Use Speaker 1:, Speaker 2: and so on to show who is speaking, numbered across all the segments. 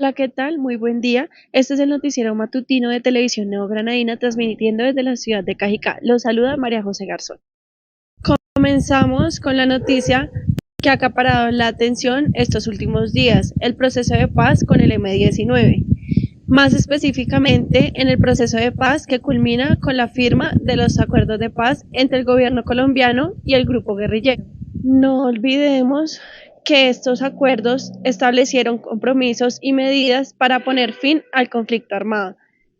Speaker 1: Hola, ¿qué tal? Muy buen día. Este es el noticiero matutino de Televisión Neogranadina transmitiendo desde la ciudad de Cajicá. Los saluda María José Garzón. Comenzamos con la noticia que ha acaparado la atención estos últimos días, el proceso de paz con el M-19. Más específicamente, en el proceso de paz que culmina con la firma de los acuerdos de paz entre el gobierno colombiano y el grupo guerrillero. No olvidemos que estos acuerdos establecieron compromisos y medidas para poner fin al conflicto armado,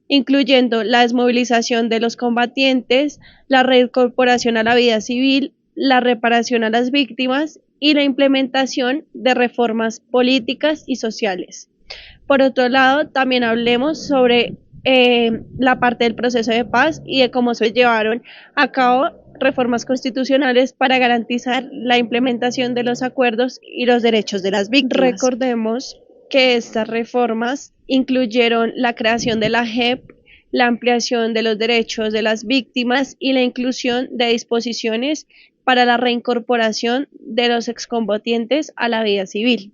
Speaker 1: incluyendo la desmovilización de los combatientes, la reincorporación a la vida civil, la reparación a las víctimas y la implementación de reformas políticas y sociales. Por otro lado, también hablemos sobre la parte del proceso de paz y de cómo se llevaron a cabo reformas constitucionales para garantizar la implementación de los acuerdos y los derechos de las víctimas. Recordemos que estas reformas incluyeron la creación de la JEP, la ampliación de los derechos de las víctimas y la inclusión de disposiciones para la reincorporación de los excombatientes a la vida civil.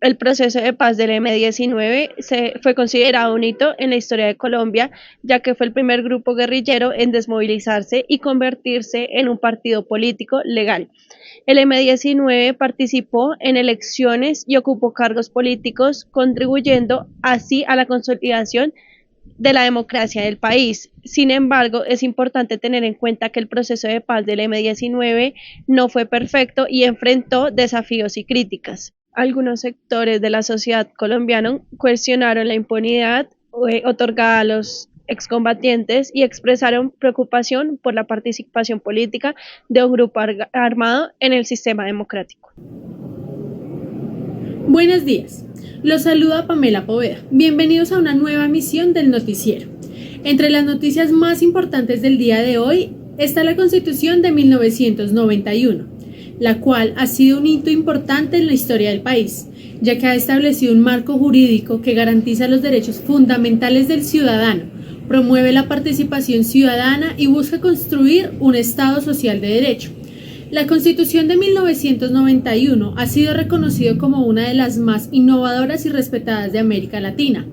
Speaker 1: El proceso de paz del M-19 fue considerado un hito en la historia de Colombia, ya que fue el primer grupo guerrillero en desmovilizarse y convertirse en un partido político legal. El M-19 participó en elecciones y ocupó cargos políticos, contribuyendo así a la consolidación de la democracia del país. Sin embargo, es importante tener en cuenta que el proceso de paz del M-19 no fue perfecto y enfrentó desafíos y críticas. Algunos sectores de la sociedad colombiana cuestionaron la impunidad otorgada a los excombatientes y expresaron preocupación por la participación política de un grupo armado en el sistema democrático.
Speaker 2: Buenos días, los saluda Pamela Poveda. Bienvenidos a una nueva emisión del noticiero. Entre las noticias más importantes del día de hoy está la Constitución de 1991, la cual ha sido un hito importante en la historia del país, ya que ha establecido un marco jurídico que garantiza los derechos fundamentales del ciudadano, promueve la participación ciudadana y busca construir un Estado social de derecho. La Constitución de 1991 ha sido reconocido como una de las más innovadoras y respetadas de América Latina.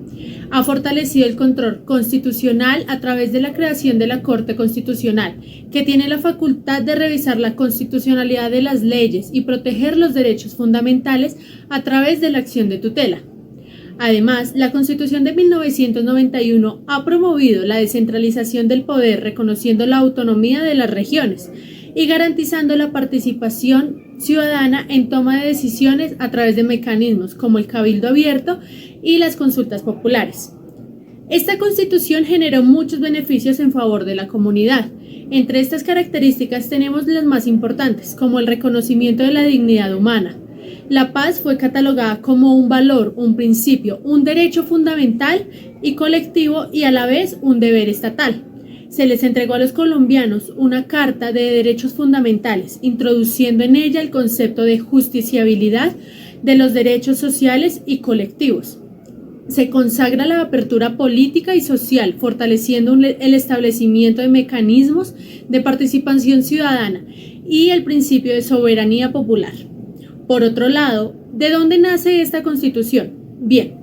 Speaker 2: Ha fortalecido el control constitucional a través de la creación de la Corte Constitucional, que tiene la facultad de revisar la constitucionalidad de las leyes y proteger los derechos fundamentales a través de la acción de tutela. Además, la Constitución de 1991 ha promovido la descentralización del poder, reconociendo la autonomía de las regiones y garantizando la participación ciudadana en toma de decisiones a través de mecanismos como el cabildo abierto y las consultas populares. Esta Constitución generó muchos beneficios en favor de la comunidad. Entre estas características tenemos las más importantes, como el reconocimiento de la dignidad humana. La paz fue catalogada como un valor, un principio, un derecho fundamental y colectivo y a la vez un deber estatal. Se les entregó a los colombianos una Carta de Derechos Fundamentales, introduciendo en ella el concepto de justiciabilidad de los derechos sociales y colectivos. Se consagra la apertura política y social, fortaleciendo el establecimiento de mecanismos de participación ciudadana y el principio de soberanía popular. Por otro lado, ¿de dónde nace esta Constitución? Bien,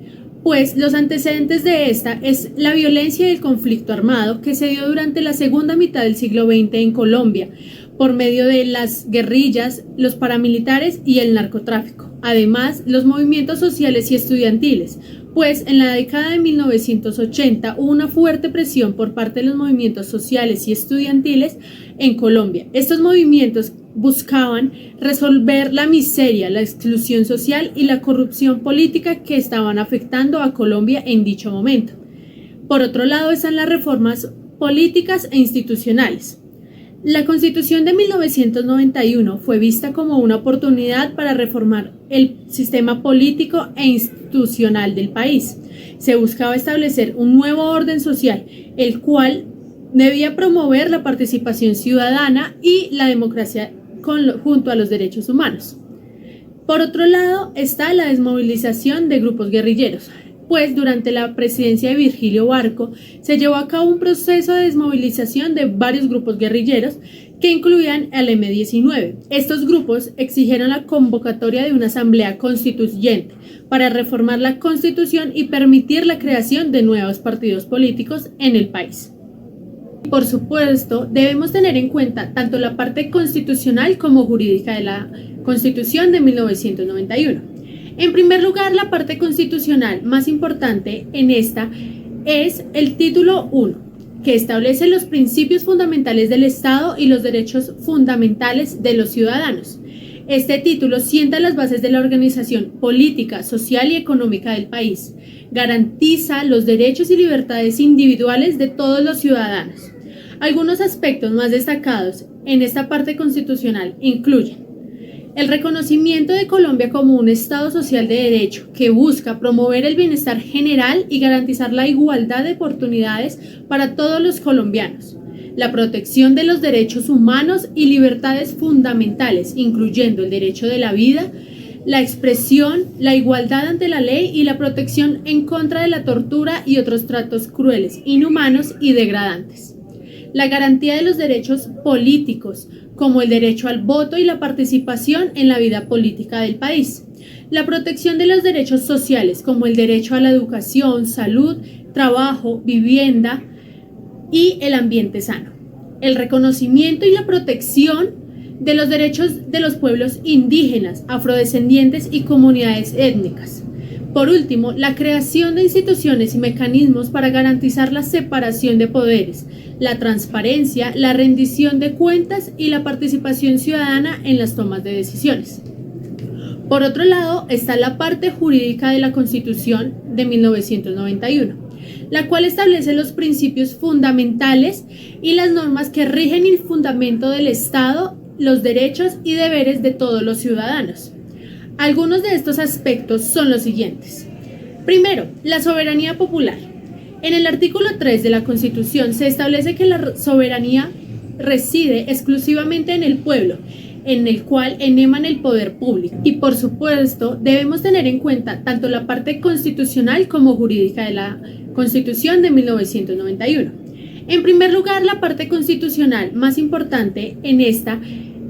Speaker 2: pues los antecedentes de esta es la violencia y el conflicto armado que se dio durante la segunda mitad del siglo XX en Colombia, por medio de las guerrillas, los paramilitares y el narcotráfico. Además, los movimientos sociales y estudiantiles, pues en la década de 1980 hubo una fuerte presión por parte de los movimientos sociales y estudiantiles en Colombia. Estos movimientos buscaban resolver la miseria, la exclusión social y la corrupción política que estaban afectando a Colombia en dicho momento. Por otro lado están las reformas políticas e institucionales. La Constitución de 1991 fue vista como una oportunidad para reformar el sistema político e institucional del país. Se buscaba establecer un nuevo orden social, el cual debía promover la participación ciudadana y la democracia junto a los derechos humanos. Por otro lado está la desmovilización de grupos guerrilleros. pues durante la presidencia de Virgilio Barco se llevó a cabo un proceso de desmovilización de varios grupos guerrilleros que incluían al M-19. Estos grupos exigieron la convocatoria de una asamblea constituyente para reformar la Constitución y permitir la creación de nuevos partidos políticos en el país. Por supuesto, debemos tener en cuenta tanto la parte constitucional como jurídica de la Constitución de 1991. En primer lugar, la parte constitucional más importante en esta es el título 1, que establece los principios fundamentales del Estado y los derechos fundamentales de los ciudadanos. Este título sienta las bases de la organización política, social y económica del país. Garantiza los derechos y libertades individuales de todos los ciudadanos. Algunos aspectos más destacados en esta parte constitucional incluyen el reconocimiento de Colombia como un Estado social de derecho que busca promover el bienestar general y garantizar la igualdad de oportunidades para todos los colombianos. La protección de los derechos humanos y libertades fundamentales, incluyendo el derecho de la vida, la expresión, la igualdad ante la ley y la protección en contra de la tortura y otros tratos crueles, inhumanos y degradantes. La garantía de los derechos políticos, como el derecho al voto y la participación en la vida política del país. La protección de los derechos sociales, como el derecho a la educación, salud, trabajo, vivienda y el ambiente sano. El reconocimiento y la protección de los derechos de los pueblos indígenas, afrodescendientes y comunidades étnicas. Por último, la creación de instituciones y mecanismos para garantizar la separación de poderes, la transparencia, la rendición de cuentas y la participación ciudadana en las tomas de decisiones. Por otro lado, está la parte jurídica de la Constitución de 1991, la cual establece los principios fundamentales y las normas que rigen el fundamento del Estado, los derechos y deberes de todos los ciudadanos. Algunos de estos aspectos son los siguientes. Primero, la soberanía popular. En el artículo 3 de la Constitución se establece que la soberanía reside exclusivamente en el pueblo, en el cual emana el poder público. Y por supuesto, debemos tener en cuenta tanto la parte constitucional como jurídica de la Constitución de 1991. En primer lugar, la parte constitucional más importante en esta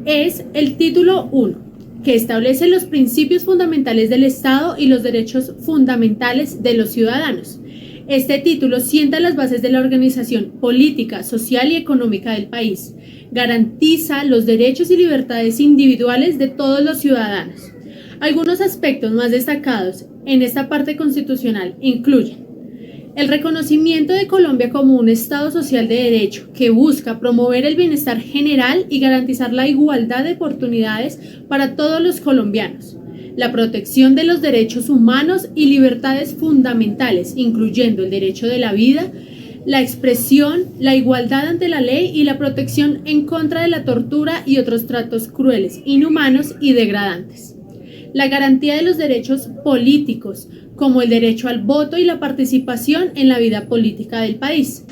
Speaker 2: es el título 1, que establece los principios fundamentales del Estado y los derechos fundamentales de los ciudadanos. Este título sienta las bases de la organización política, social y económica del país. Garantiza los derechos y libertades individuales de todos los ciudadanos. Algunos aspectos más destacados en esta parte constitucional incluyen el reconocimiento de Colombia como un Estado social de derecho que busca promover el bienestar general y garantizar la igualdad de oportunidades para todos los colombianos. La protección de los derechos humanos y libertades fundamentales, incluyendo el derecho de la vida, la expresión, la igualdad ante la ley y la protección en contra de la tortura y otros tratos crueles, inhumanos y degradantes. La garantía de los derechos políticos, como el derecho al voto y la participación en la vida política del país.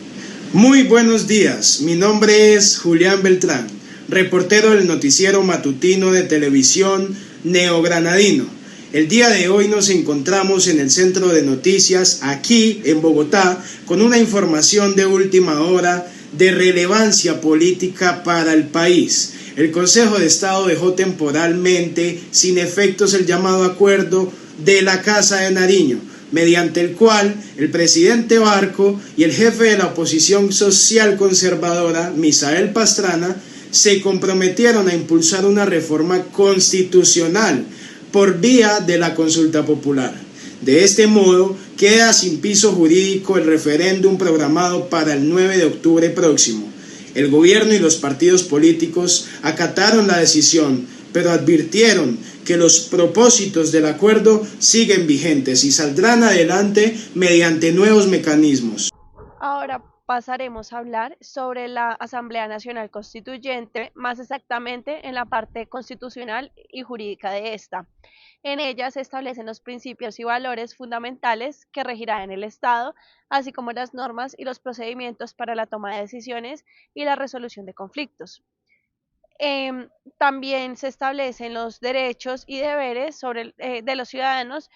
Speaker 3: Muy buenos días, mi nombre es Julián Beltrán, reportero del noticiero matutino de televisión Neogranadino. El día de hoy nos encontramos en el centro de noticias aquí en Bogotá con una información de última hora de relevancia política para el país. El Consejo de Estado dejó temporalmente sin efectos el llamado acuerdo de la Casa de Nariño, mediante el cual el presidente Barco y el jefe de la oposición social conservadora, Misael Pastrana, se comprometieron a impulsar una reforma constitucional por vía de la consulta popular. De este modo, queda sin piso jurídico el referéndum programado para el 9 de octubre próximo. El gobierno y los partidos políticos acataron la decisión, pero advirtieron que los propósitos del acuerdo siguen vigentes y saldrán adelante mediante nuevos mecanismos.
Speaker 1: Ahora pasaremos a hablar sobre la Asamblea Nacional Constituyente, más exactamente en la parte constitucional y jurídica de esta. En ella se establecen los principios y valores fundamentales que regirán en el Estado, así como las normas y los procedimientos para la toma de decisiones y la resolución de conflictos. También se establecen los derechos y deberes de los ciudadanos,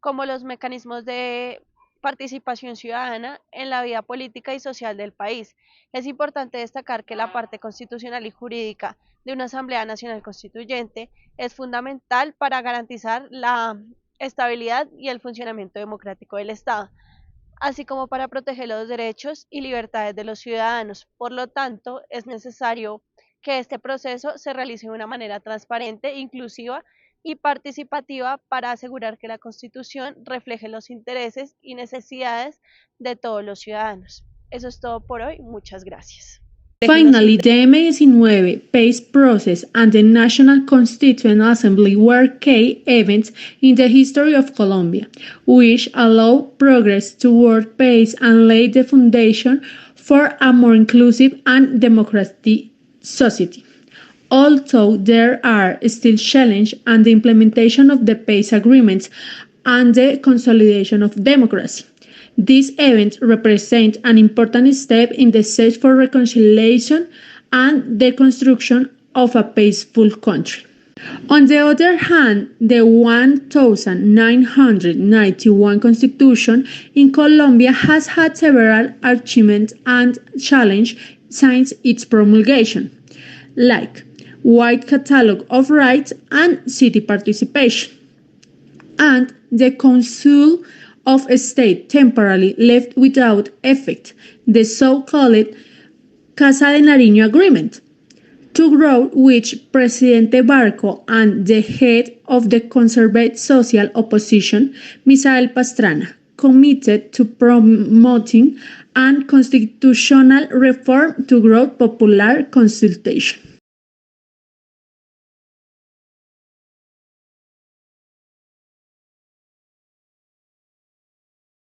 Speaker 1: como los mecanismos de participación ciudadana en la vida política y social del país. Es importante destacar que la parte constitucional y jurídica de una Asamblea Nacional Constituyente es fundamental para garantizar la estabilidad y el funcionamiento democrático del Estado, así como para proteger los derechos y libertades de los ciudadanos. Por lo tanto, es necesario que este proceso se realice de una manera transparente, inclusiva y participativa para asegurar que la Constitución refleje los intereses y necesidades de todos los ciudadanos. Eso es todo por hoy. Muchas gracias.
Speaker 2: Finally, the M19 PACE process and the National Constituent Assembly were key events in the history of Colombia, which allowed progress toward PACE and laid the foundation for a more inclusive and democratic society. Although there are still challenges in the implementation of the PACE agreements and the consolidation of democracy, these events represent an important step in the search for reconciliation and the construction of a peaceful country. On the other hand, the 1991 Constitution in Colombia has had several achievements and challenges since its promulgation, like wide catalog of rights and city participation, and the Council of State temporarily left without effect the so-called Casa de Nariño Agreement, to grow which Presidente Barco and the head of the conservative social opposition, Misael Pastrana, committed to promoting and constitutional reform to grow popular consultation.